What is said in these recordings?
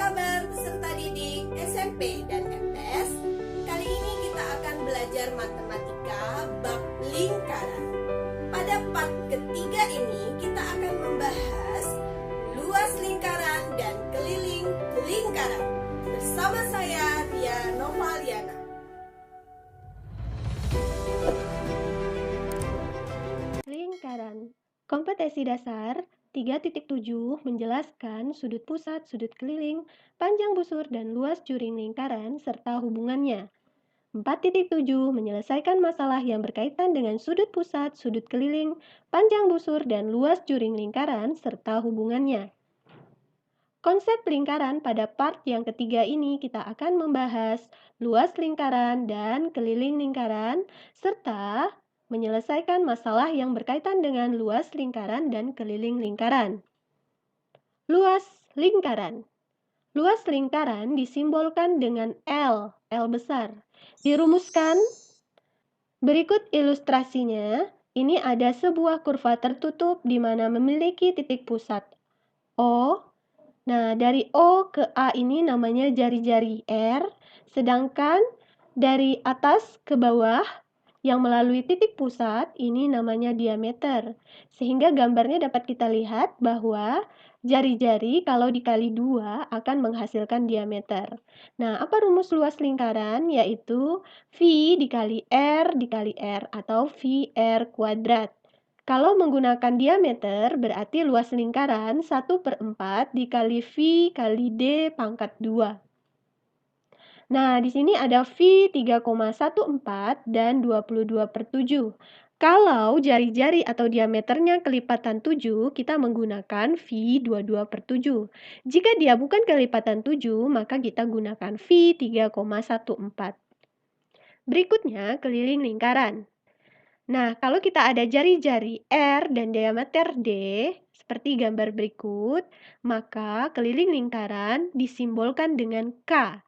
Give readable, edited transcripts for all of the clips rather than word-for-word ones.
kabar peserta didik SMP dan MTs? Kali ini kita akan belajar matematika bab lingkaran. Pada part ketiga ini kita akan membahas luas lingkaran dan keliling lingkaran. Bersama saya Ria Novaliana. Lingkaran. Kompetensi dasar 3.7 menjelaskan sudut pusat, sudut keliling, panjang busur, dan luas juring lingkaran, serta hubungannya. 4.7 menyelesaikan masalah yang berkaitan dengan sudut pusat, sudut keliling, panjang busur, dan luas juring lingkaran, serta hubungannya. Konsep lingkaran pada part yang ketiga ini kita akan membahas luas lingkaran dan keliling lingkaran, serta menyelesaikan masalah yang berkaitan dengan luas lingkaran dan keliling lingkaran. Luas lingkaran. Luas lingkaran disimbolkan dengan L besar. Dirumuskan berikut ilustrasinya. Ini ada sebuah kurva tertutup di mana memiliki titik pusat O. Nah, dari O ke A ini namanya jari-jari R, sedangkan dari atas ke bawah yang melalui titik pusat ini namanya diameter. Sehingga gambarnya dapat kita lihat bahwa jari-jari kalau dikali 2 akan menghasilkan diameter. Nah, apa rumus luas lingkaran? Yaitu V dikali R atau VR kuadrat. Kalau menggunakan diameter, berarti luas lingkaran 1/4 dikali V kali D pangkat 2. Nah, di sini ada V 3,14 dan 22/7. Kalau jari-jari atau diameternya kelipatan 7, kita menggunakan V 22/7. Jika dia bukan kelipatan 7, maka kita gunakan V 3,14. Berikutnya, keliling lingkaran. Nah, kalau kita ada jari-jari R dan diameter D, seperti gambar berikut, maka keliling lingkaran disimbolkan dengan K,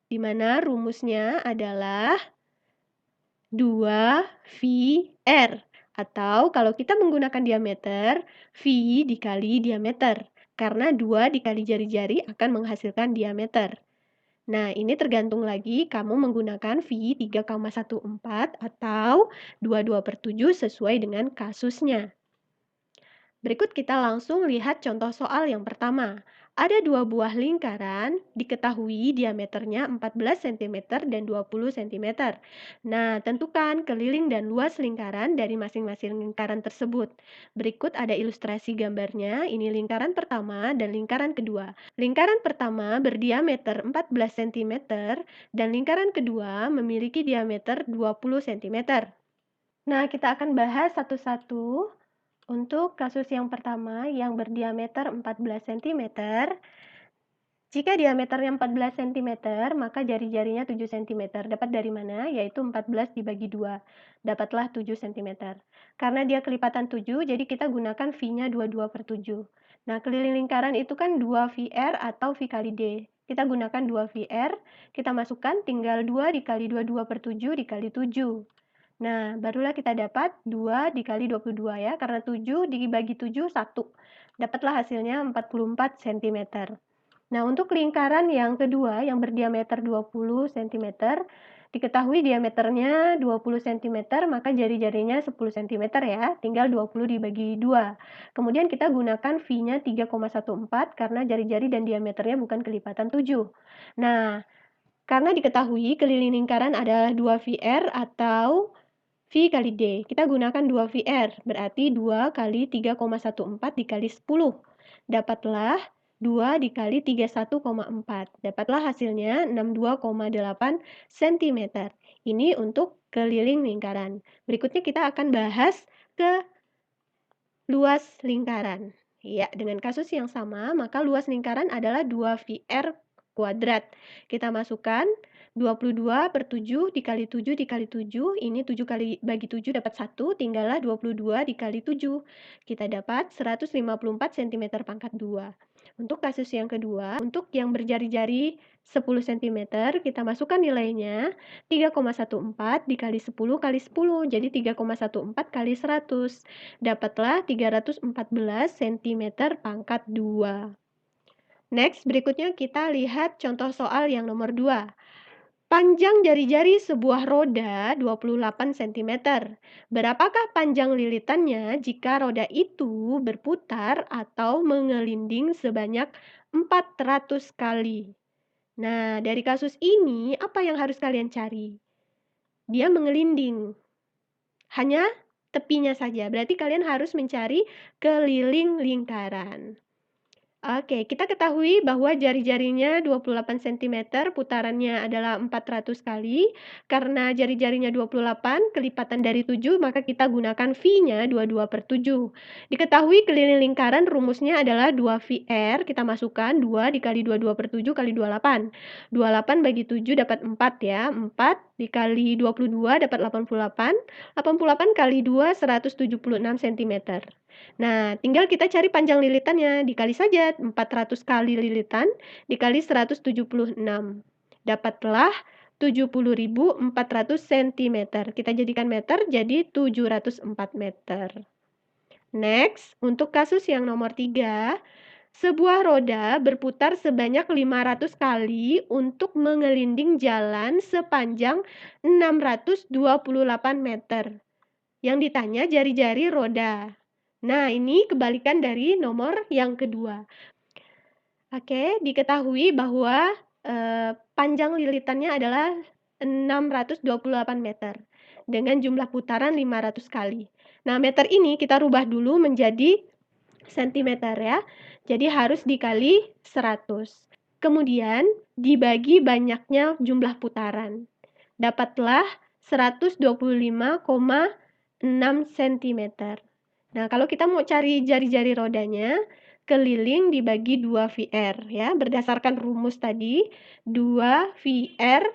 di mana rumusnya adalah 2VR. Atau kalau kita menggunakan diameter, V dikali diameter. Karena 2 dikali jari-jari akan menghasilkan diameter. Nah, ini tergantung lagi kamu menggunakan V 3,14 atau 22/7 sesuai dengan kasusnya. Berikut kita langsung lihat contoh soal yang pertama. Ada dua buah lingkaran, diketahui diameternya 14 cm dan 20 cm. Nah, tentukan keliling dan luas lingkaran dari masing-masing lingkaran tersebut. Berikut ada ilustrasi gambarnya, ini lingkaran pertama dan lingkaran kedua. Lingkaran pertama berdiameter 14 cm dan lingkaran kedua memiliki diameter 20 cm. Nah, kita akan bahas satu-satu. Untuk kasus yang pertama yang berdiameter 14 cm, jika diameternya 14 cm, maka jari-jarinya 7 cm. Dapat dari mana? Yaitu 14 dibagi 2. Dapatlah 7 cm. Karena dia kelipatan 7, jadi kita gunakan V-nya 22/7. Nah, keliling lingkaran itu kan 2VR atau V kali D. Kita gunakan 2VR, kita masukkan tinggal 2 dikali 22/7 dikali 7. Nah, barulah kita dapat 2 dikali 22 ya, karena 7 dibagi 7, 1. Dapatlah hasilnya 44 cm. Nah, untuk lingkaran yang kedua yang berdiameter 20 cm, diketahui diameternya 20 cm, maka jari-jarinya 10 cm ya, tinggal 20 dibagi 2. Kemudian kita gunakan V-nya 3,14 karena jari-jari dan diameternya bukan kelipatan 7. Nah, karena diketahui keliling lingkaran adalah 2VR atau V kali D, kita gunakan 2VR, berarti 2 kali 3,14 dikali 10. Dapatlah 2 dikali 31,4. Dapatlah hasilnya 62,8 cm. Ini untuk keliling lingkaran. Berikutnya kita akan bahas ke luas lingkaran. Ya, dengan kasus yang sama, maka luas lingkaran adalah 2VR kuadrat. Kita masukkan 22/7 dikali 7 dikali 7, ini 7 kali bagi 7 dapat 1, tinggallah 22 dikali 7. Kita dapat 154 cm pangkat 2. Untuk kasus yang kedua, untuk yang berjari-jari 10 cm, kita masukkan nilainya 3,14 dikali 10 kali 10, jadi 3,14 kali 100. Dapatlah 314 cm pangkat 2. Next, berikutnya kita lihat contoh soal yang nomor 2. Panjang jari-jari sebuah roda 28 cm. Berapakah panjang lilitannya jika roda itu berputar atau mengelinding sebanyak 400 kali? Nah, dari kasus ini, apa yang harus kalian cari? Dia mengelinding, hanya tepinya saja. Berarti kalian harus mencari keliling lingkaran. Oke, kita ketahui bahwa jari-jarinya 28 cm, putarannya adalah 400 kali. Karena jari-jarinya 28, kelipatan dari 7, maka kita gunakan V-nya 22/7. Diketahui keliling lingkaran rumusnya adalah 2VR, kita masukkan 2 dikali 22/7 kali 28. 28 bagi 7 dapat 4 ya, 4 dikali 22 dapat 88. 88 kali 2, 176 cm. Nah, tinggal kita cari panjang lilitannya, dikali saja 400 kali lilitan, dikali 176. Dapatlah 70.400 cm. Kita jadikan meter, jadi 704 meter. Next, untuk kasus yang nomor 3, sebuah roda berputar sebanyak 500 kali untuk mengelinding jalan sepanjang 628 meter. Yang ditanya jari-jari roda. Nah, ini kebalikan dari nomor yang kedua. Oke, diketahui bahwa panjang lilitannya adalah 628 meter dengan jumlah putaran 500 kali. Nah, meter ini kita rubah dulu menjadi sentimeter ya. Jadi harus dikali 100. Kemudian dibagi banyaknya jumlah putaran. Dapatlah 125,6 cm. Nah, kalau kita mau cari jari-jari rodanya, keliling dibagi 2VR ya. Berdasarkan rumus tadi, 2VR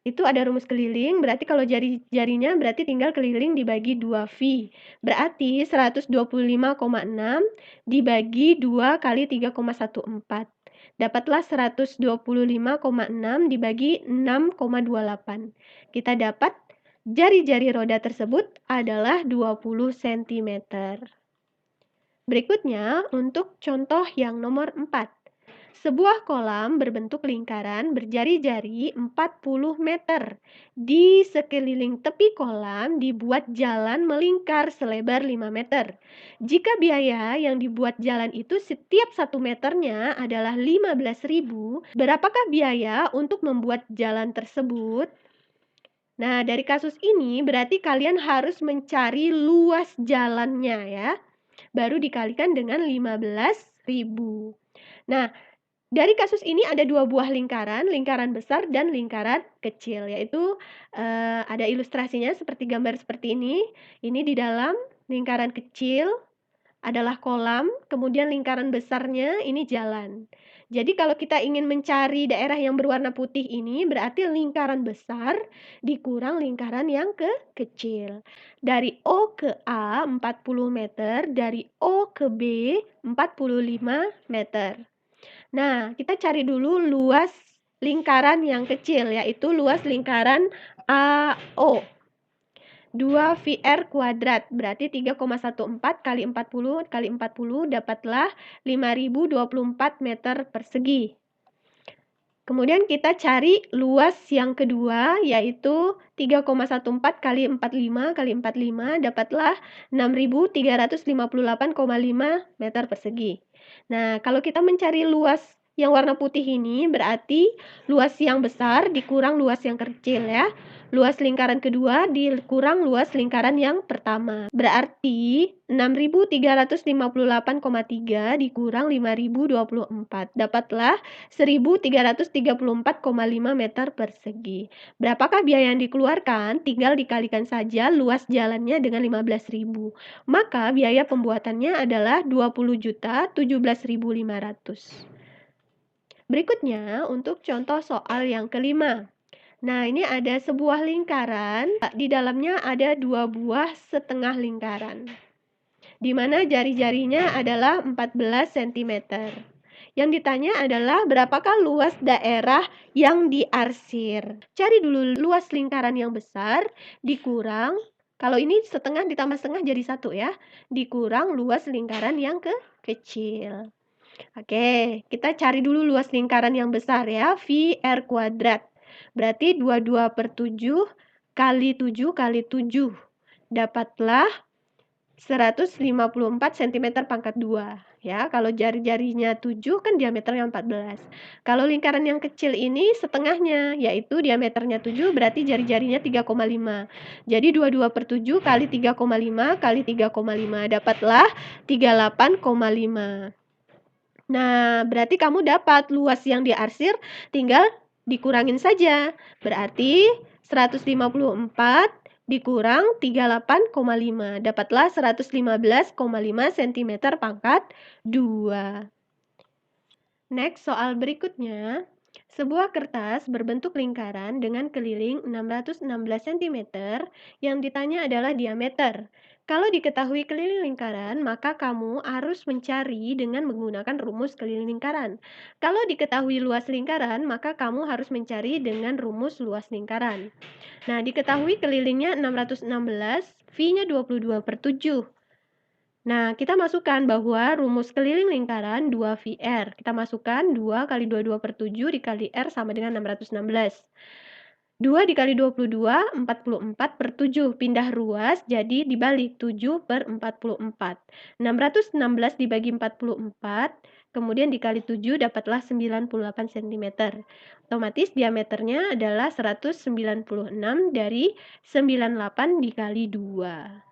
itu ada rumus keliling, berarti kalau jari-jarinya berarti tinggal keliling dibagi 2V. Berarti 125,6 dibagi 2 kali 3,14. Dapatlah 125,6 dibagi 6,28. Kita dapat jari-jari roda tersebut adalah 20 cm. Berikutnya untuk contoh yang nomor 4. Sebuah kolam berbentuk lingkaran berjari-jari 40 meter. Di sekeliling tepi kolam dibuat jalan melingkar selebar 5 meter. Jika biaya yang dibuat jalan itu setiap 1 meternya adalah 15.000, berapakah biaya untuk membuat jalan tersebut? Nah, dari kasus ini berarti kalian harus mencari luas jalannya ya. Baru dikalikan dengan 15.000. Nah, dari kasus ini ada 2 buah lingkaran, lingkaran besar dan lingkaran kecil, yaitu ada ilustrasinya seperti gambar seperti ini. Ini di dalam lingkaran kecil adalah kolam, kemudian lingkaran besarnya ini jalan. Jadi kalau kita ingin mencari daerah yang berwarna putih ini, berarti lingkaran besar dikurang lingkaran yang kecil. Dari O ke A 40 meter, dari O ke B 45 meter. Nah, kita cari dulu luas lingkaran yang kecil, yaitu luas lingkaran AO. 2VR kuadrat, berarti 3,14 kali 40 kali 40 dapatlah 5.024 meter persegi. Kemudian kita cari luas yang kedua, yaitu 3,14 kali 45 kali 45 dapatlah 6.358,5 meter persegi. Nah, kalau kita mencari luas yang warna putih ini, berarti luas yang besar dikurang luas yang kecil ya. Luas lingkaran kedua dikurang luas lingkaran yang pertama. Berarti 6.358,3 dikurang 5.024. Dapatlah 1.334,5 meter persegi. Berapakah biaya yang dikeluarkan? Tinggal dikalikan saja luas jalannya dengan 15.000. Maka biaya pembuatannya adalah 20.017.500. Berikutnya untuk contoh soal yang kelima. Nah, ini ada sebuah lingkaran, di dalamnya ada 2 buah setengah lingkaran, di mana jari-jarinya adalah 14 cm. Yang ditanya adalah berapakah luas daerah yang diarsir. Cari dulu luas lingkaran yang besar, dikurang, kalau ini setengah ditambah setengah jadi 1 ya, dikurang luas lingkaran yang kecil. Oke, kita cari dulu luas lingkaran yang besar ya, VR kuadrat. Berarti 22/7 kali 7 kali 7. Dapatlah 154 cm pangkat 2. Ya, kalau jari-jarinya 7 kan diameternya 14. Kalau lingkaran yang kecil ini setengahnya, yaitu diameternya 7 berarti jari-jarinya 3,5. Jadi 22/7 kali 3,5 kali 3,5 dapatlah 38,5. Nah, berarti kamu dapat luas yang diarsir tinggal dikurangin saja. Berarti 154 dikurang 38,5. Dapatlah 115,5 cm pangkat 2. Next, soal berikutnya. Sebuah kertas berbentuk lingkaran dengan keliling 616 cm yang ditanya adalah diameter. Kalau diketahui keliling lingkaran, maka kamu harus mencari dengan menggunakan rumus keliling lingkaran. Kalau diketahui luas lingkaran, maka kamu harus mencari dengan rumus luas lingkaran. Nah, diketahui kelilingnya 616, V-nya 22/7. Nah, kita masukkan bahwa rumus keliling lingkaran 2VR. Kita masukkan 2 kali 22/7 dikali R sama dengan 616. 2 dikali 22, 44/7. Pindah ruas, jadi dibalik 7/44. 616 dibagi 44, kemudian dikali 7 dapatlah 98 cm. Otomatis diameternya adalah 196 dari 98 dikali 2.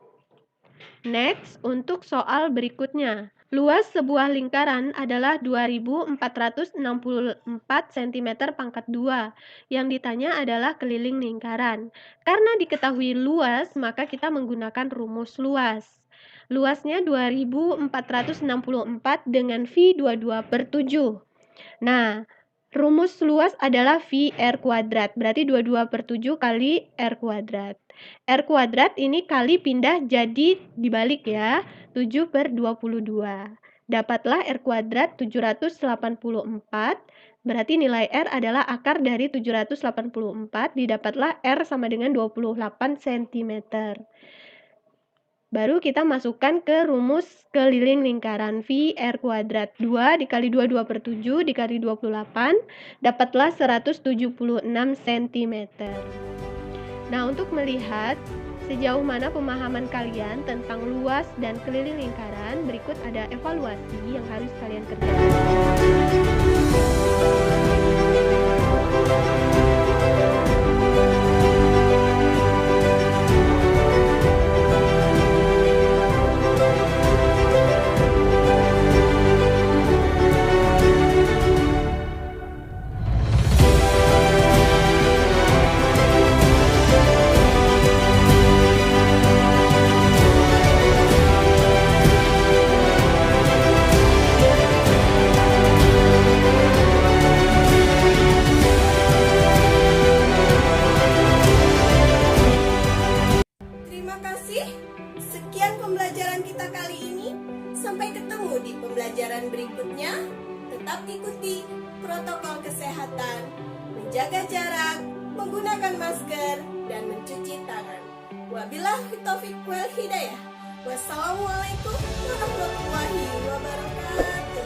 Next, untuk soal berikutnya. Luas sebuah lingkaran adalah 2464 cm pangkat 2. Yang ditanya adalah keliling lingkaran. Karena diketahui luas, maka kita menggunakan rumus luas. Luasnya 2464 dengan V 22/7. Nah, rumus luas adalah VR kuadrat. Berarti 22/7 kali R kuadrat. R kuadrat ini kali pindah jadi dibalik ya, 7/22. Dapatlah R kuadrat 784, berarti nilai R adalah akar dari 784, didapatlah R sama dengan 28 cm. Baru kita masukkan ke rumus keliling lingkaran VR kuadrat. 2 dikali 22/7 dikali 28, dapatlah 176 cm. Nah, untuk melihat sejauh mana pemahaman kalian tentang luas dan keliling lingkaran, berikut ada evaluasi yang harus kalian kerjakan. Terima kasih. Sekian pembelajaran kita kali ini. Sampai ketemu di pembelajaran berikutnya. Tetap ikuti protokol kesehatan, menjaga jarak, menggunakan masker, dan mencuci tangan. Wabillahi taufiq wal hidayah. Wassalamualaikum warahmatullahi wabarakatuh.